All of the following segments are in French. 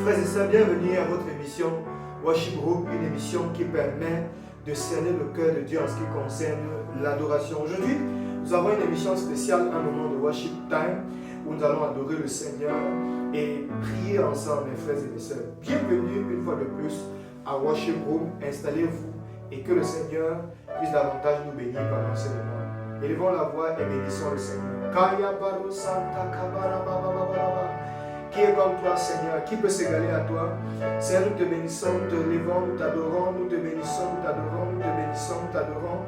Frères et sœurs, bienvenue à votre émission Worship Group, une émission qui permet de cerner le cœur de Dieu en ce qui concerne l'adoration. Aujourd'hui, nous avons une émission spéciale, un moment de Worship Time, où nous allons adorer le Seigneur et prier ensemble, mes frères et mes sœurs. Bienvenue une fois de plus à Worship Group, installez-vous et que le Seigneur puisse davantage nous bénir pendant ce moment. Élevons la voix et bénissons le Seigneur. Kaya Baru Santa Kabara Baba Baba. Qui est comme toi, Seigneur? Qui peut s'égaler à toi? Seigneur, nous te bénissons, nous te levons, nous t'adorons, nous te bénissons, nous t'adorons, nous te bénissons, nous t'adorons.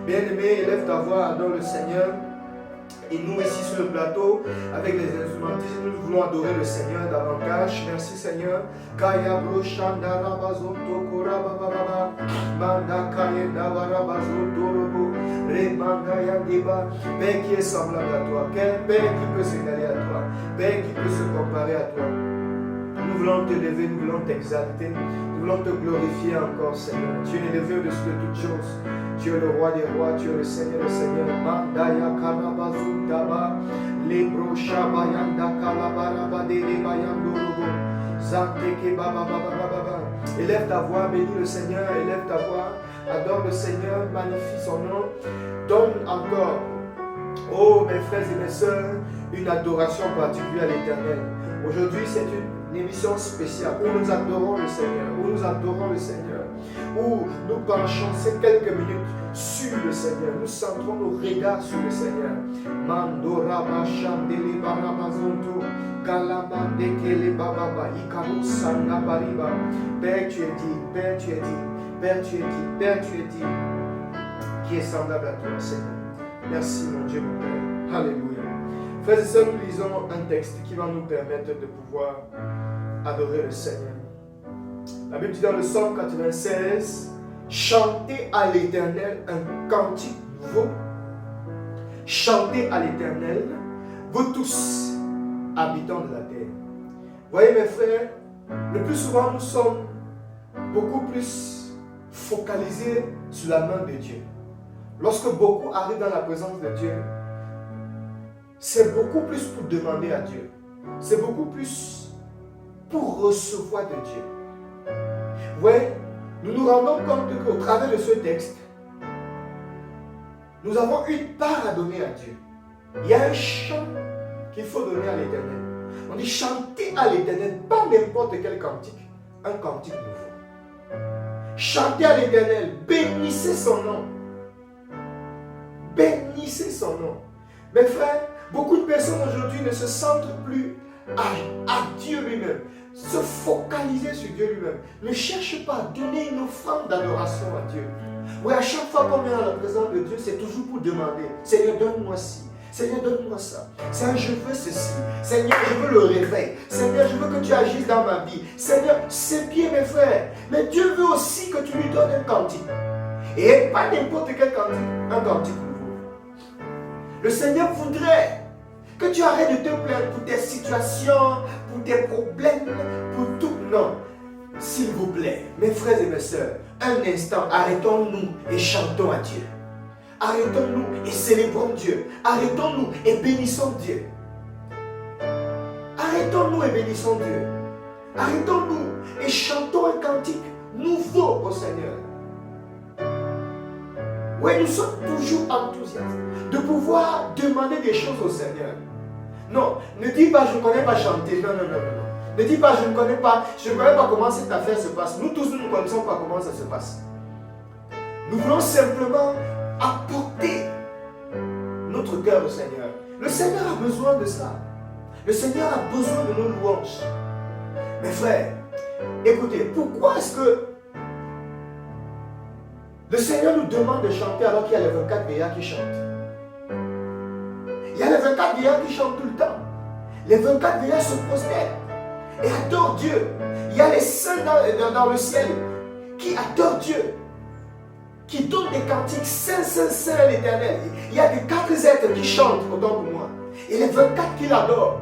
Bien-aimé, élève ta voix, adore le Seigneur. Et nous ici sur le plateau, avec les instrumentistes, nous voulons adorer le Seigneur davantage. Merci Seigneur. Kaya broshanda rabazoto korabababa. Manda kaya davarabazoto robo. Remanda yandeba. Père qui est semblable à toi. Quel Père qui peut s'égaler à toi? Père qui peut se comparer à toi? Nous voulons te lever, nous voulons t'exalter, nous voulons te glorifier encore, Seigneur. Tu es élevé au-dessus de toutes choses. Tu es le roi des rois, tu es le Seigneur des seigneurs. Mandaya karabazu daba, lebro shabayanda kalabaraba de lebayandorobo, zanteke baba baba baba. Élève ta voix, bénis le Seigneur, élève ta voix, adore le Seigneur, magnifie son nom. Donne encore, oh mes frères et mes sœurs, une adoration particulière à l'Éternel. Aujourd'hui, c'est une émission spéciale où nous adorons le Seigneur, où nous penchons ces quelques minutes sur le Seigneur, nous centrons nos regards sur le Seigneur. Mandora Bashandele Barabazonto, Galamandekele Bababa, Ikamu Sanga Bariba. Père, tu es dit, Père, tu es dit, Père, tu es dit, Père, tu es dit, qui est semblable à toi, Seigneur. Merci, mon Dieu, mon Père. Alléluia. Frères et sœurs, nous lisons un texte qui va nous permettre de pouvoir adorer le Seigneur. La Bible dit dans le Psaume 96, chantez à l'Éternel un cantique nouveau. Chantez à l'Éternel, vous tous, habitants de la terre. Voyez mes frères, le plus souvent nous sommes beaucoup plus focalisés sur la main de Dieu. Lorsque beaucoup arrivent dans la présence de Dieu, c'est beaucoup plus pour demander à Dieu. C'est beaucoup plus pour recevoir de Dieu. Vous voyez, nous nous rendons compte qu'au travers de ce texte, nous avons une part à donner à Dieu. Il y a un chant qu'il faut donner à l'Éternel. On dit chanter à l'Éternel, pas n'importe quel cantique, un cantique nouveau. Chantez à l'Éternel, bénissez son nom. Bénissez son nom. Mes frères, beaucoup de personnes aujourd'hui ne se centrent plus à Dieu lui-même, se focaliser sur Dieu lui-même. Ne cherche pas à donner une offrande d'adoration à Dieu. Oui, à chaque fois qu'on vient à la présence de Dieu, c'est toujours pour demander, Seigneur, donne-moi ci. Seigneur, donne-moi ça. Seigneur, je veux ceci. Seigneur, je veux le réveil. Seigneur, je veux que tu agisses dans ma vie. Seigneur, c'est bien mes frères. Mais Dieu veut aussi que tu lui donnes un cantique. Et pas n'importe quel cantique, un cantique nouveau. Le Seigneur voudrait que tu arrêtes de te plaindre pour tes situations, pour tes problèmes, pour tout. Non. S'il vous plaît, mes frères et mes sœurs, un instant, arrêtons-nous et chantons à Dieu. Arrêtons-nous et célébrons Dieu. Arrêtons-nous et bénissons Dieu. Arrêtons-nous et bénissons Dieu. Arrêtons-nous et chantons un cantique nouveau au Seigneur. Oui, nous sommes toujours enthousiastes de pouvoir demander des choses au Seigneur. Non, ne dis pas je ne connais pas chanter. Non, non, non, non. Ne dis pas je ne connais pas comment cette affaire se passe. Nous tous, nous ne connaissons pas comment ça se passe. Nous voulons simplement apporter notre cœur au Seigneur. Le Seigneur a besoin de ça. Le Seigneur a besoin de nos louanges. Mes frères, écoutez, pourquoi est-ce que le Seigneur nous demande de chanter alors qu'il y a les 24 vieillards qui chantent? Il y a les 24 vieillards qui chantent tout le temps. Les 24 vieillards se prosternent et adorent Dieu. Il y a les saints dans le ciel qui adorent Dieu, qui donnent des cantiques Saint, Saint, Saint à l'Éternel. Il y a des 4 êtres qui chantent autant pour moi. Et les 24 qui l'adorent.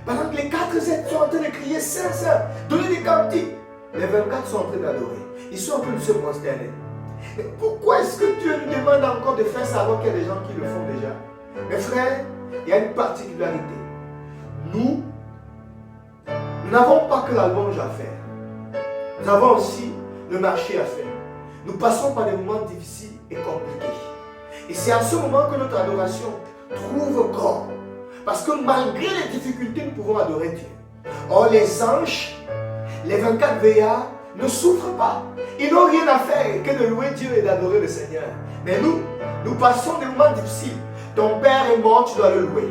Pendant que les 4 êtres sont en train de crier Saint, Saint, donner des cantiques, les 24 sont en train d'adorer. Ils sont en train de se prosterner. Mais pourquoi est-ce que Dieu nous demande encore de faire ça alors qu'il y a des gens qui le font déjà? Mes frères, il y a une particularité. Nous n'avons pas que la louange à faire. Nous avons aussi le marché à faire. Nous passons par des moments difficiles et compliqués. Et c'est à ce moment que notre adoration trouve corps. Parce que malgré les difficultés, nous pouvons adorer Dieu. Or, les anges, les 24 veillards, ne souffrent pas. Ils n'ont rien à faire que de louer Dieu et d'adorer le Seigneur. Mais nous passons des moments difficiles. Ton père est mort, tu dois le louer.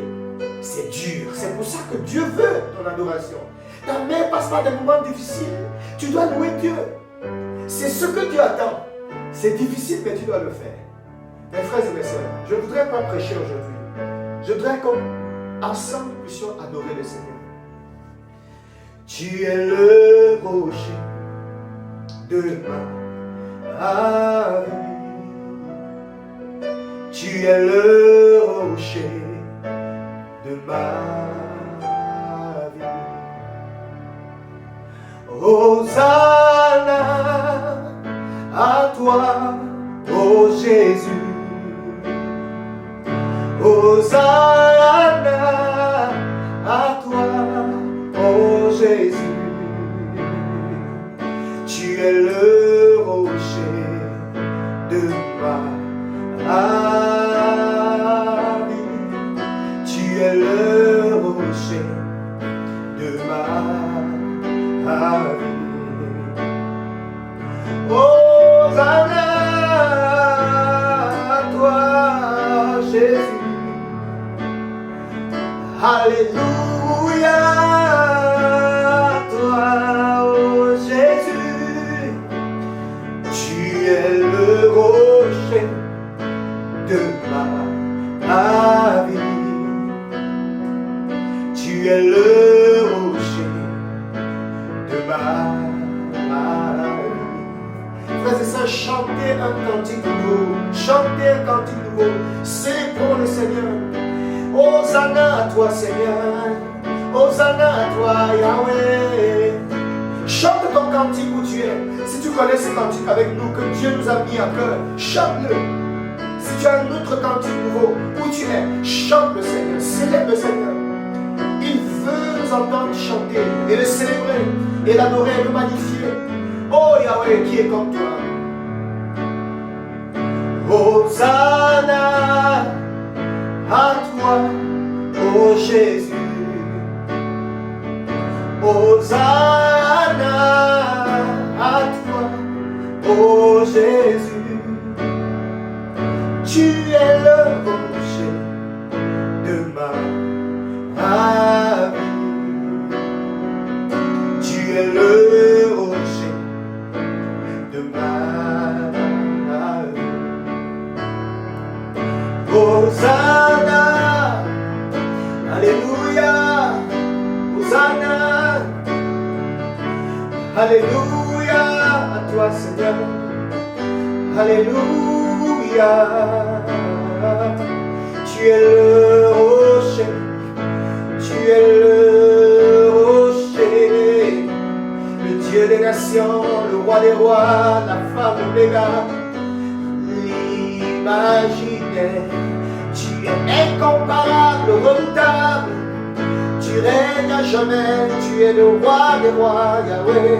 C'est dur. C'est pour ça que Dieu veut ton adoration. Ta mère passe par des moments difficiles. Tu dois louer Dieu. C'est ce que Dieu attend. C'est difficile, mais tu dois le faire. Mes frères et mes sœurs, je ne voudrais pas prêcher aujourd'hui. Je voudrais qu'ensemble nous puissions adorer le Seigneur. Tu es le rocher de ma vie. Tu es le rocher de ma vie. Hosanna à toi, ô Jésus. Hosanna à toi, ô Jésus. Tu es le rocher de ma vie. Tu es le rocher de ma vie. Hosanna à toi, Jésus. Alléluia à toi, oh Jésus. Tu es le rocher de ma vie. Tu es le rocher de ma vie. Frères et sœurs, chantez un cantique nouveau. Chantez un cantique nouveau. Célébrons le Seigneur. Hosanna à toi, Seigneur. Hosanna à toi, Yahweh. Chante ton cantique où tu es. Si tu connais ce cantique avec nous, que Dieu nous a mis à cœur, chante-le. Si tu as un autre cantique nouveau, où tu es, chante le Seigneur. Célèbre le Seigneur. Il veut nous entendre chanter et le célébrer, et l'adorer et le magnifier. Oh Yahweh, qui est comme toi. Hosanna à toi, ô Jésus. Hosanna à toi, ô Jésus. Tu es le rocher de ma vie. Tu es le rocher de ma vie. Hosanna, alléluia, Hosanna, alléluia à toi Seigneur, alléluia. Tu es le rocher, tu es le rocher, le Dieu des nations, le roi des rois, la femme d'Oméga, l'imaginaire. Tu es incomparable, redoutable, tu règnes à jamais, tu es le roi des rois, Yahweh.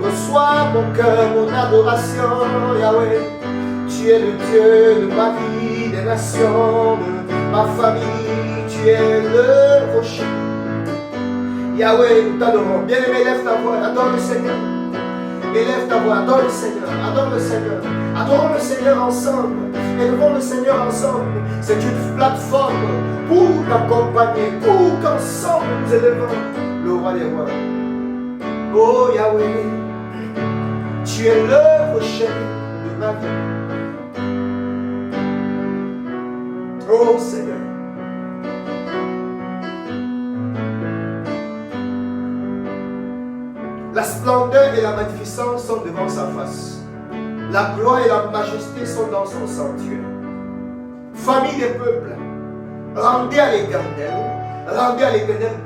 Reçois mon cœur, mon adoration, Yahweh. Tu es le Dieu de ma vie, des nations, de ma famille. Tu es le rocher. Yahweh, nous t'adorons. Bien-aimé, élève ta voix, adore le Seigneur. Élève ta voix, adore le Seigneur, adore le Seigneur. Adorons le Seigneur ensemble. Élevons le Seigneur ensemble. C'est une plateforme pour t'accompagner, pour qu'ensemble nous élevons le roi des rois. Oh Yahweh, tu es le rocher de ma vie. Oh Seigneur. La splendeur et la magnificence sont devant sa face. La gloire et la majesté sont dans son sanctuaire. Famille des peuples, rendez à l'Éternel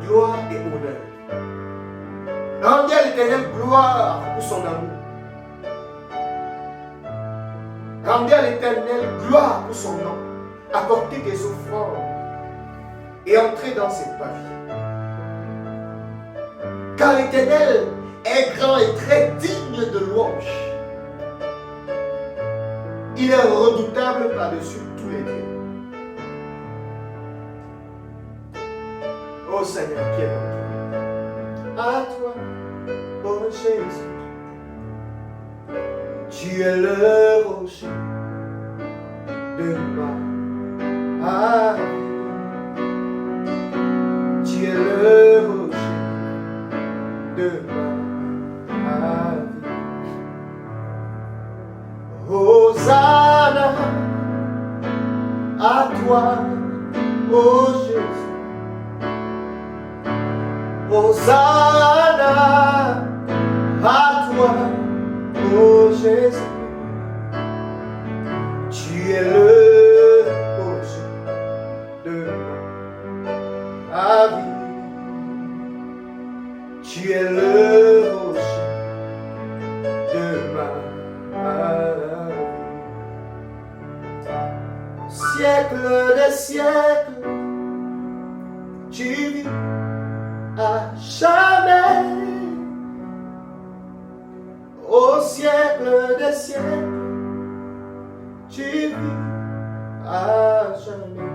gloire et honneur. Rendez à l'Éternel gloire pour son amour. Rendez à l'Éternel gloire pour son nom. Apportez des offrandes et entrer dans cette partie. Car l'Éternel est grand et très digne de louange. Il est redoutable par-dessus tous les dieux. Oh Seigneur, qui est comme toi? À toi, oh Jésus, tu es le rocher de ma vie. Tu es le rocher de ma vie. Hosanna à toi, oh Jésus. Hosanna à toi, oh Jésus. Tu es le rocher de ma vie. Tu es le rocher de ma vie. Siècle des siècles, tu vis à jamais. Au siècle des siècles, tu vis à jamais.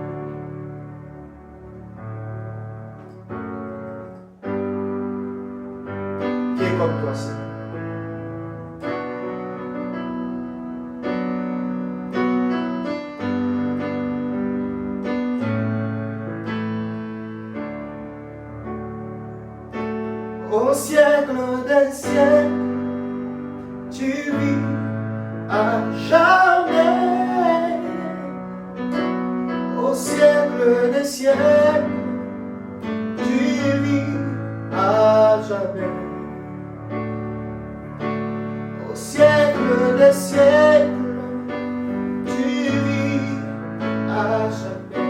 Qui est comme toi, Seigneur? Au siècle des siècles, tu vis à jamais. Au siècle des siècles, tu vis à jamais. Au siècle des siècles, tu vis à jamais.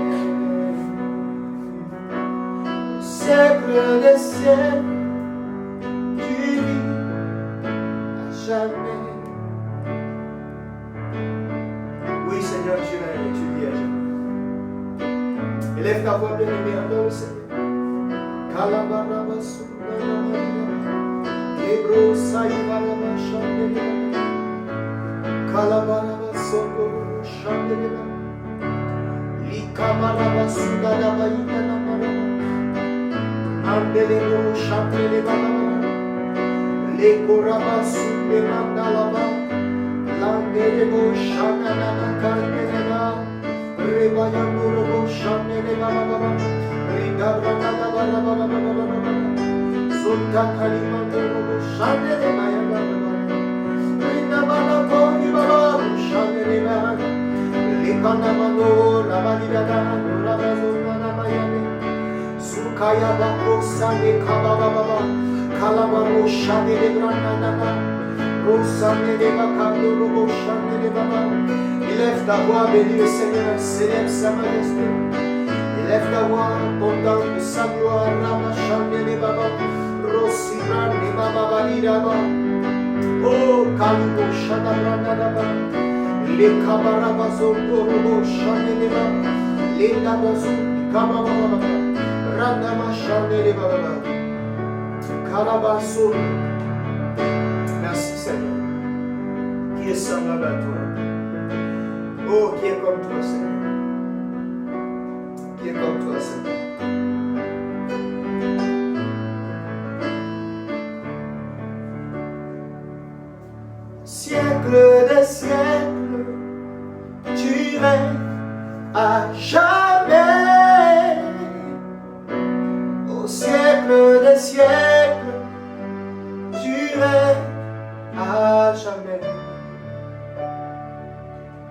Au siècle des siècles, jamais. Oui, Seigneur, tu es et tu vis à jamais. Élève ta voix bien-aimée, adore le Seigneur. Le korabasu de mandalaba, landelebo shanana kandeleba, rebayandorobo shandeleba baba, ridabranda baba baba, sutta kalimandorobo shandeleba baba, rinabana koni baba shandeleba, likanamano labalibada, labazona mayane, sukaya bako sane kababa baba. Kalabaro shane de branana, rosane de bakando robo shane de baba. Élève ta voix, bénis le Seigneur, célèbre sa majesté. Élève ta voix, contemple sa gloire, rama shane de baba, rosi brande baba validaba. Oh, kalibo shana branda, le kabaraba zondo robo shane de baba, le dabazu kababa baba, randama shane de baba. Calabasso. Merci Seigneur. Qui est semblable à toi? Oh, qui est comme toi, Seigneur? Qui est comme toi, Seigneur? Siècle des siècles, tu règnes à jamais. Au siècle des siècles, tu règnes à jamais.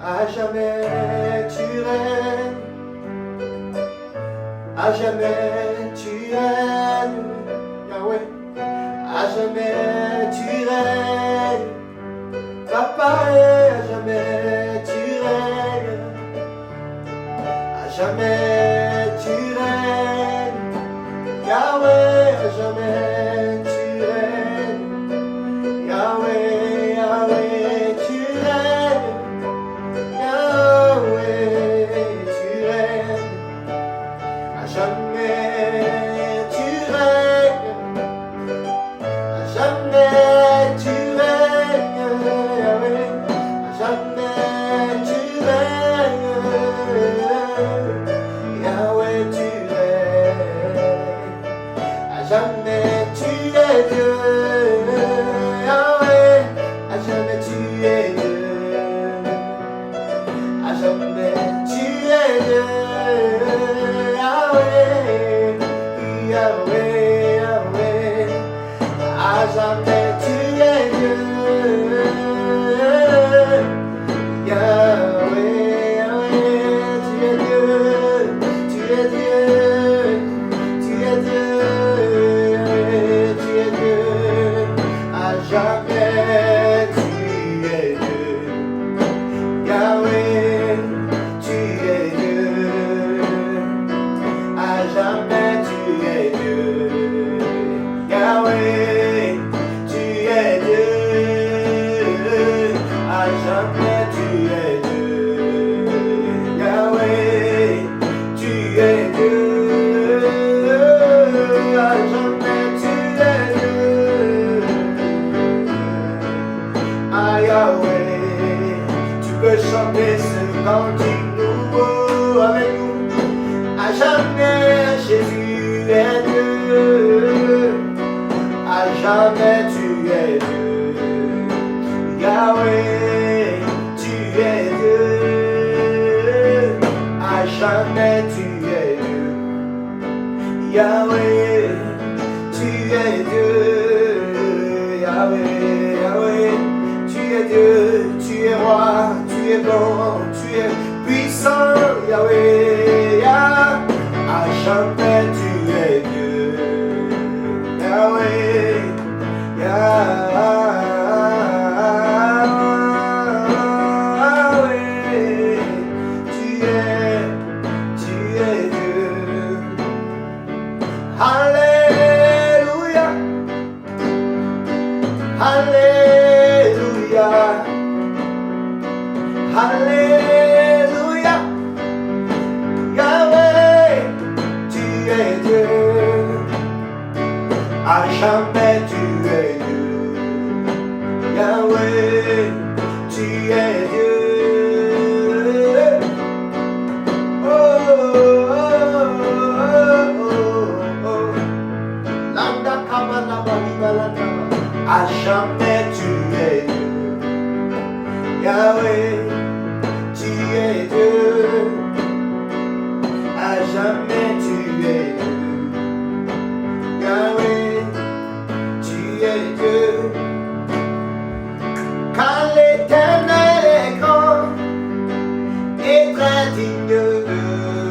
À jamais tu règnes. À jamais tu règnes. Yahweh. À jamais tu règnes. Papa, à jamais tu règnes. À jamais tu règnes. Yahweh, à jamais tu règnes. Yahweh, Yahweh, tu règnes. Yahweh, tu règnes. À jamais tu règnes, à jamais tu règnes, Yahweh, à jamais tu règnes, Yahweh tu règnes, à jamais tu es Dieu, Yahweh, à jamais tu es Dieu, à jamais tu es Dieu. Yahweh, Yahweh, à jamais tu es Dieu. Yahweh, Yahweh, tu es Dieu, tu es Dieu, tu es Dieu, tu es Dieu. À jamais tu es Dieu. Yahweh, tu es Dieu. À jamais tu es Dieu. Yahweh, tu es Dieu. À jamais tu es Dieu. Yahweh, tu es Dieu. À jamais tu es Dieu. Ah Yahweh, tu peux chanter ce cantique nouveau avec nous. À jamais Jésus est Dieu, à jamais tu es Dieu, Yahweh, tu es Dieu, à jamais tu es Dieu, Yahweh, tu es Dieu, Yahweh, Yahweh, tu es Dieu, tu es roi, tu es bon, tu es puissant, Yahweh, Yahweh. À jamais tu es Dieu, Yahweh, Yahweh, tu es Dieu. Alléluia, Alléluia, Alléluia, Yahweh, tu es Dieu, à jamais tu es Dieu, Yahweh, tu es Dieu. Oh, oh, oh, oh, oh. Landa kabana balibala, à jamais tu es Dieu, Yahweh, tu es Dieu. À jamais tu es Dieu, Yahweh, tu es Dieu. Car l'Éternel est grand et très digne de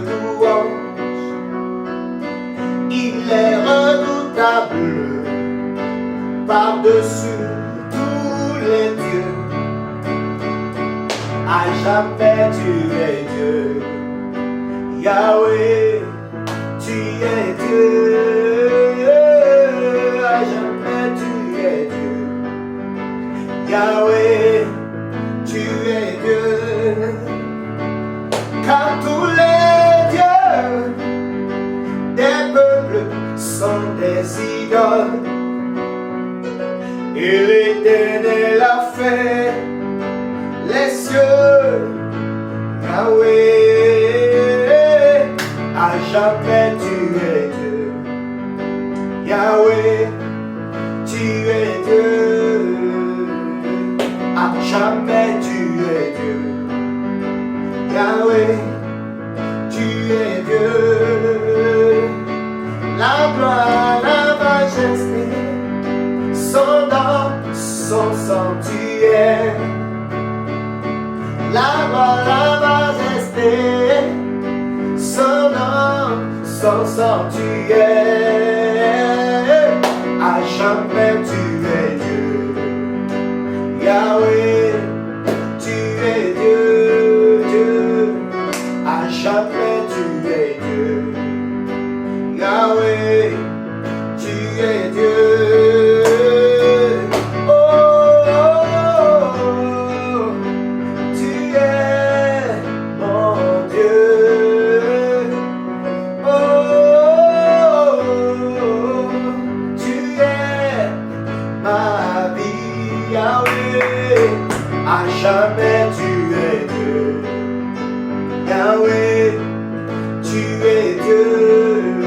louange, il est redoutable par-dessus tous les dieux. À jamais tu es Dieu, Yahweh, tu es Dieu, à jamais tu es Dieu, Yahweh, tu es Dieu, car tous les dieux des peuples sont des idoles, et l'Éternel a fait les cieux, Yahweh, à jamais tu es Dieu, Yahweh, tu es Dieu, à jamais tu es Dieu, Yahweh, tu es Dieu, la gloire, la majesté sont dans son sanctuaire. La gloire, la majesté sont dans son sanctuaire. À jamais tu es Dieu, Yahweh, tu es Dieu, Dieu. À jamais tu es Dieu, Yahweh, tu es Dieu. Oh, Dieu.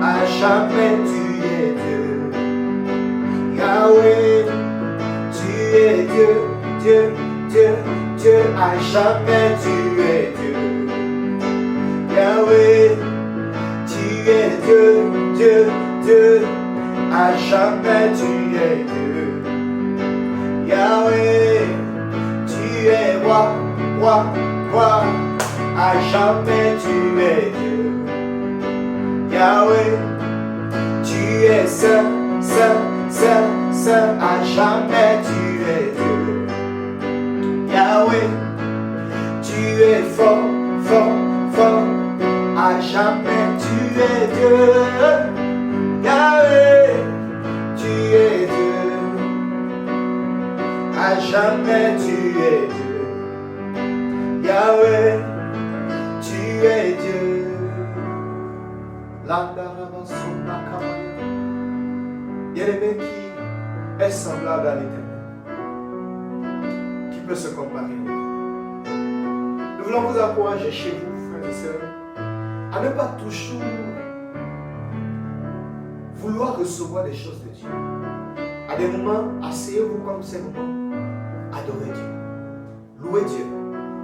À jamais tu es Dieu. Yahweh, tu es Dieu, Dieu, Dieu, Dieu. À jamais tu es Dieu. Yahweh, tu es Dieu, Dieu, Dieu. À jamais tu es Dieu. Yahweh, tu es roi, roi, roi. À jamais tu es Dieu. Yahweh, tu es seul, seul, seul, seul. À jamais tu es Dieu. Yahweh, tu es fort, fort, fort. À jamais tu es Dieu. Yahweh, tu es Dieu. À jamais tu es Dieu. Yahweh, tu es Dieu. Bien-aimé, qui est semblable à l'Éternel? Qui peut se comparer à l'Éternel? Nous voulons vous encourager chez vous, frères et sœurs, à ne pas toujours vouloir recevoir des choses de Dieu. À des moments, asseyez-vous comme ces moments, adorez Dieu, louez Dieu.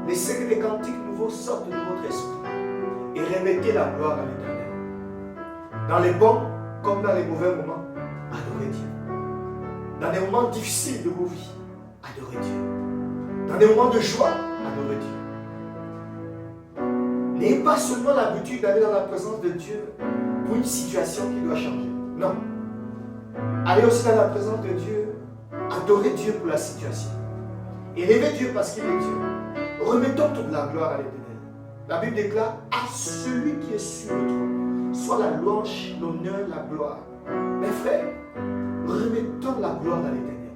Laissez que les cantiques nouveaux sortent de votre esprit et remettez la gloire à l'Éternel. Dans les bons comme dans les mauvais moments, adorez Dieu. Dans des moments difficiles de vos vies, adorez Dieu. Dans des moments de joie, adorez Dieu. N'ayez pas seulement l'habitude d'aller dans la présence de Dieu pour une situation qui doit changer. Non. Allez aussi dans la présence de Dieu, adorez Dieu pour la situation. Élevez Dieu parce qu'il est Dieu. Remettons toute la gloire à l'Éternel. La Bible déclare à celui qui est sur le trône, soit la louange, l'honneur, la gloire. Mes frères, remettons la gloire à l'Éternel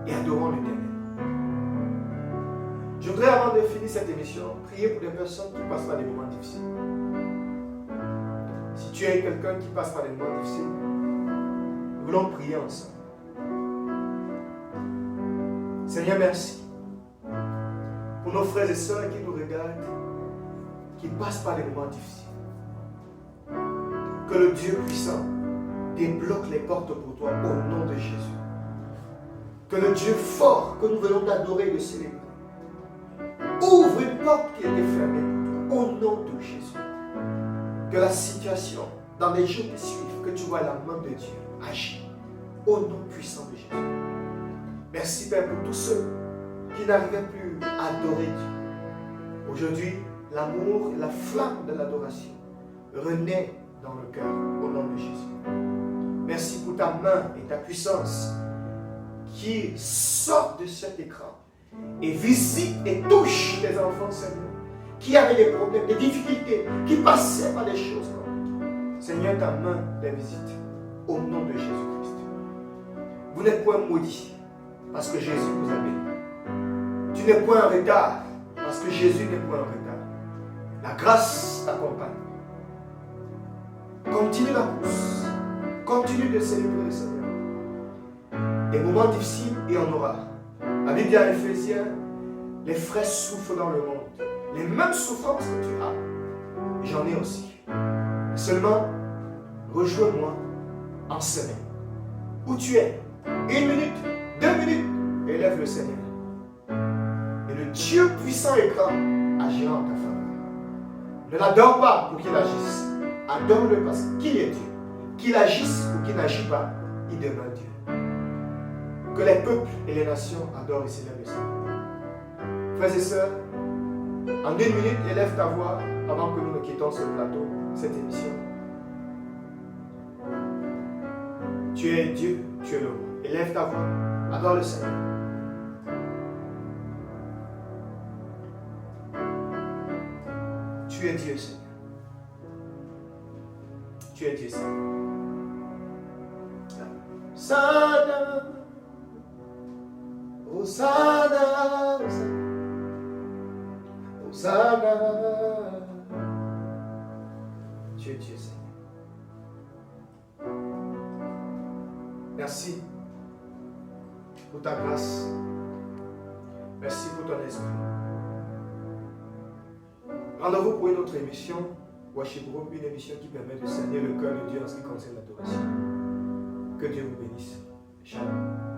et adorons l'Éternel. Je voudrais, avant de finir cette émission, prier pour des personnes qui passent par des moments difficiles. Si tu es quelqu'un qui passe par des moments difficiles, nous voulons prier ensemble. Seigneur, merci pour nos frères et sœurs qui nous regardent, qui passent par des moments difficiles. Que le Dieu puissant débloque les portes pour toi au nom de Jésus. Que le Dieu fort que nous venons d'adorer et de célébrer ouvre une porte qui était fermée pour toi au nom de Jésus. Que la situation, dans les jours qui suivent, que tu vois la main de Dieu agir au nom puissant de Jésus. Merci Père pour tous ceux qui n'arrivaient plus à adorer Dieu. Aujourd'hui, l'amour et la flamme de l'adoration renaît dans le cœur au nom de Jésus. Merci pour ta main et ta puissance qui sortent de cet écran et visite et touche tes enfants, Seigneur, qui avaient des problèmes, des difficultés, qui passaient par des choses compliquées. Seigneur, ta main les visite au nom de Jésus-Christ. Vous n'êtes point maudits parce que Jésus vous a béni. Tu n'es point en retard parce que Jésus n'est point en retard. La grâce t'accompagne. Continue la course. Continue de célébrer le Seigneur. Des moments difficiles, il y en aura. La Bible dit à Éphésiens, les frères souffrent dans le monde. Les mêmes souffrances que tu as, j'en ai aussi. Seulement, rejoins-moi en semaine. Où tu es, 1 minute, 2 minutes, élève le Seigneur. Et le Dieu puissant et grand agira en ta faveur. Ne l'adore pas pour qu'il agisse. Adore-le parce qu'il est Dieu. Qu'il agisse ou qu'il n'agisse pas, il demeure Dieu. Que les peuples et les nations adorent et célèbrent le Seigneur. Frères et sœurs, en 1 minute, élève ta voix avant que nous ne quittions ce plateau, cette émission. Tu es Dieu, tu es le roi. Élève ta voix, adore le Seigneur. Tu es Dieu, Seigneur. Tu es Dieu, Seigneur. Sana, Hosanna, Hosanna. Tu es Dieu, Seigneur. Merci pour ta grâce. Merci pour ton esprit. Rendez-vous pour une autre émission Worship Room, une émission qui permet de cerner le cœur de Dieu en ce qui concerne l'adoration. Que Dieu vous bénisse. Shalom.